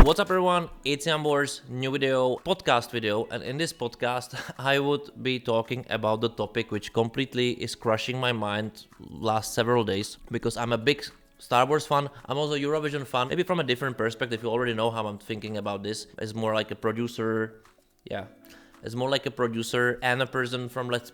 What's up everyone, it's Jambor's new podcast video, and in this podcast I would be talking about the topic which completely is crushing my mind last several days, because I'm a big Star Wars fan. I'm also a Eurovision fan, maybe from a different perspective. You already know how I'm thinking about this. As more like a producer, as more like a producer and a person from let's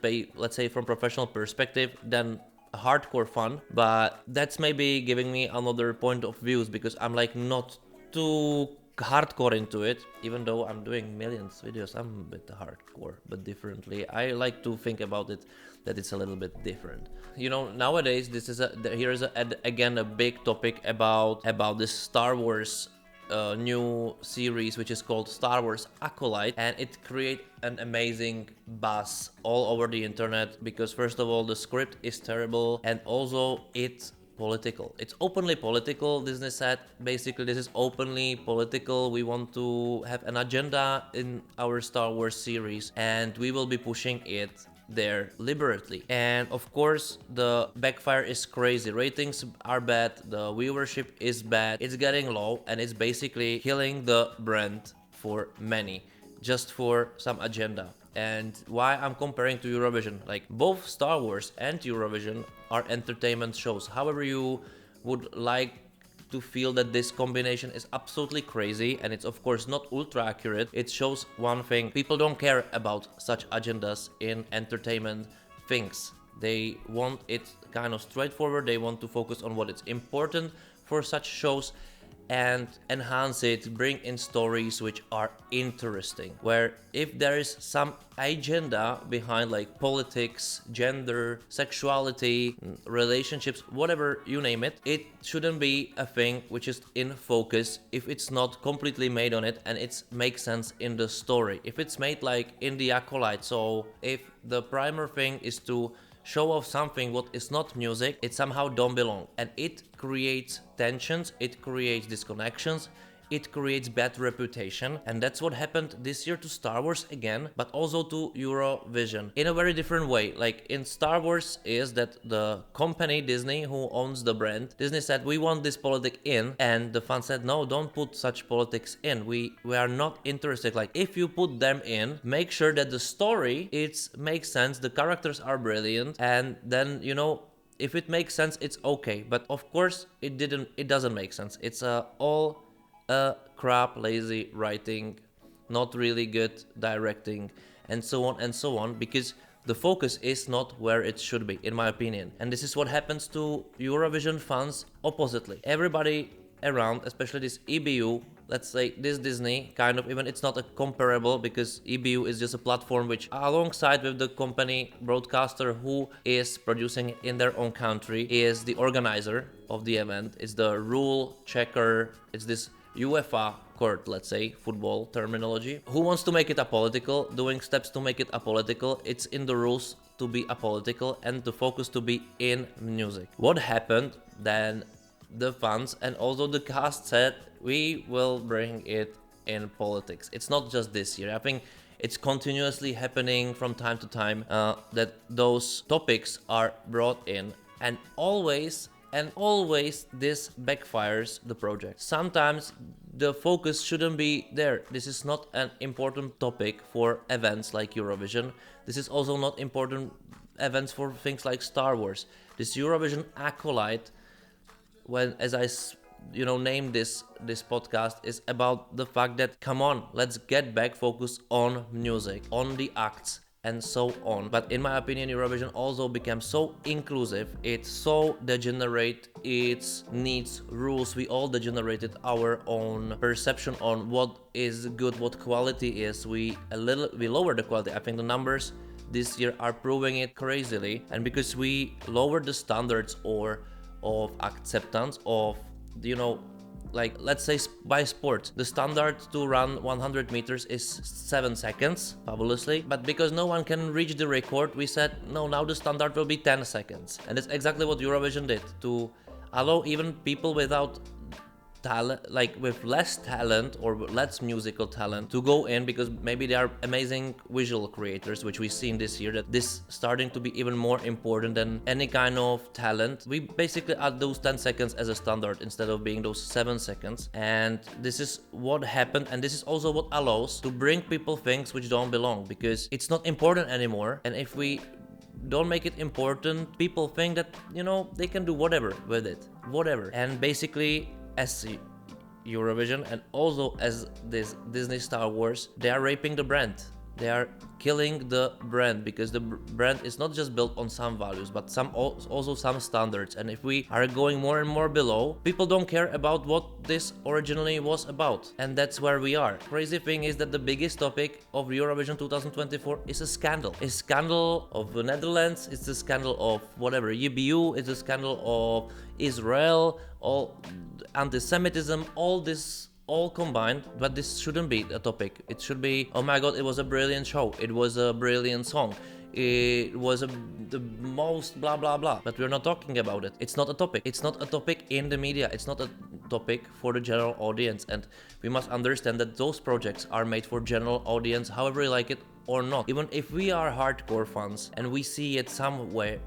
say from professional perspective than a hardcore fan. But that's maybe giving me another point of views, because I'm like not too hardcore into it, even though I'm doing millions videos. I'm a bit hardcore, but differently. I like to think about it that it's a little bit different. You know, nowadays here's again a big topic about this Star Wars new series, which is called Star Wars Acolyte, and it creates an amazing buzz all over the internet, because first of all the script is terrible, and also it's political. It's openly political. Disney said basically this is openly political. We want to have an agenda in our Star Wars series, and we will be pushing it there liberally. And of course the backfire is crazy. Ratings are bad, the viewership is bad, it's getting low, and it's basically killing the brand for many, just for some agenda. And why I'm comparing to Eurovision, like both Star Wars and Eurovision are entertainment shows. However you would like to feel that this combination is absolutely crazy, and it's of course not ultra accurate. It shows one thing: people don't care about such agendas in entertainment things. They want it kind of straightforward. They want to focus on what is important for such shows and enhance it, bring in stories which are interesting, where if there is some agenda behind, like politics, gender, sexuality, relationships, whatever you name it, it shouldn't be a thing which is in focus if it's not completely made on it and it makes sense in the story. If it's made like in the Acolyte, so if the primer thing is to show off something what is not music, it somehow don't belong, and it creates tensions, it creates disconnections, it creates bad reputation. And that's what happened this year to Star Wars again, but also to Eurovision in a very different way. Like in Star Wars is that the company Disney, who owns the brand, Disney said we want this politic in, and the fans said no, don't put such politics in, we are not interested. Like if you put them in, make sure that the story makes sense, the characters are brilliant, and then if it makes sense it's okay. But of course it doesn't make sense. It's all crap, lazy writing, not really good directing, and so on, because the focus is not where it should be, in my opinion. And this is what happens to Eurovision fans oppositely. Everybody around, especially this EBU, let's say this Disney, kind of, even it's not a comparable, because EBU is just a platform which, alongside with the company broadcaster who is producing it in their own country, is the organizer of the event. It's the rule checker. It's this UEFA court, let's say, football terminology. Who wants to make it apolitical, doing steps to make it apolitical. It's in the rules to be apolitical and the focus to be in music. What happened then? The fans and also the cast said we will bring it in politics. It's not just this year. I think it's continuously happening from time to time that those topics are brought in, and always this backfires the project. Sometimes the focus shouldn't be there. This is not an important topic for events like Eurovision. This is also not important events for things like Star Wars. This Eurovision Acolyte, when, as I named this podcast, is about the fact that, come on, let's get back focus on music, on the acts, and so on. But in my opinion, Eurovision also became so inclusive, it's so degenerate, it needs rules. We all degenerated our own perception on what is good, what quality is. We lowered the quality. I think the numbers this year are proving it crazily, and because we lowered the standards of acceptance of, like, let's say by sport, the standard to run 100 meters is 7 seconds, fabulously, but because no one can reach the record, we said no, now the standard will be 10 seconds. And that's exactly what Eurovision did, to allow even people without talent, like with less talent or less musical talent to go in, because maybe they are amazing visual creators, which we've seen this year, that this starting to be even more important than any kind of talent. We basically add those 10 seconds as a standard instead of being those 7 seconds, and this is what happened, and this is also what allows to bring people things which don't belong, because it's not important anymore. And if we don't make it important, people think that, you know, they can do whatever with it, whatever. And basically, as Eurovision and also as this Disney Star Wars, they are raping the brand. They are killing the brand, because the brand is not just built on some values, but also some standards. And if we are going more and more below, people don't care about what this originally was about. And that's where we are. Crazy thing is that the biggest topic of Eurovision 2024 is a scandal. A scandal of the Netherlands, it's a scandal of whatever, EBU, it's a scandal of Israel, all anti-Semitism, all this all combined. But this shouldn't be a topic. It should be, oh my god, it was a brilliant show, it was a brilliant song, it was the most blah blah blah. But we're not talking about it. It's not a topic. It's not a topic in the media. It's not a topic for the general audience. And we must understand that those projects are made for general audience, however you like it or not. Even if we are hardcore fans and we see it somewhere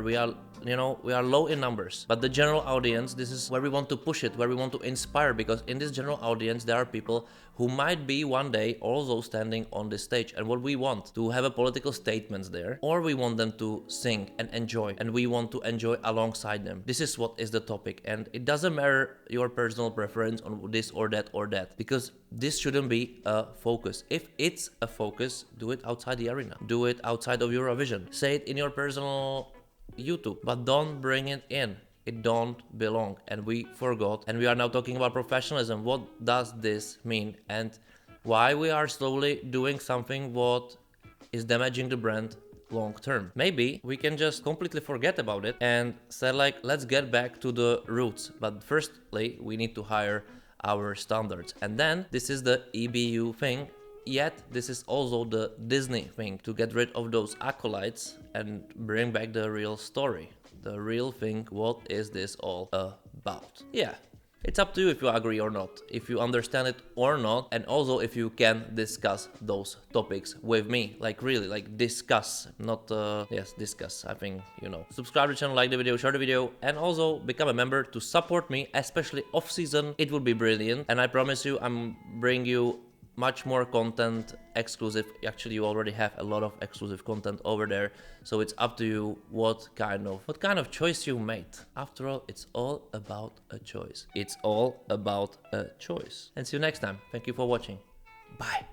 we are, you know, we are low in numbers, but the general audience, this is where we want to push it, where we want to inspire, because in this general audience there are people who might be one day also standing on this stage. And what we want to have a political statements there, or we want them to sing and enjoy, and we want to enjoy alongside them. This is what is the topic, and it doesn't matter your personal preference on this or that, because this shouldn't be a focus. If it's a focus, do it outside the arena, do it outside of Eurovision, say it in your personal YouTube, but don't bring it in. It don't belong. And we forgot, and we are now talking about professionalism. What does this mean, and why we are slowly doing something what is damaging the brand long term? Maybe we can just completely forget about it and say, like, let's get back to the roots. But firstly, we need to hire our standards, and then this is the EBU thing. Yet this is also the Disney thing, to get rid of those acolytes and bring back the real story, the real thing. What is this all about? Yeah, it's up to you if you agree or not, if you understand it or not, and also if you can discuss those topics with me, like really, like discuss, not yes, discuss. I think, you know. Subscribe to the channel, like the video, share the video, and also become a member to support me, especially off season. It will be brilliant, and I promise you I'm bring you much more content, exclusive. Actually, you already have a lot of exclusive content over there, so it's up to you what kind of choice you made. After all, it's all about a choice. It's all about a choice. And see you next time. Thank you for watching. Bye.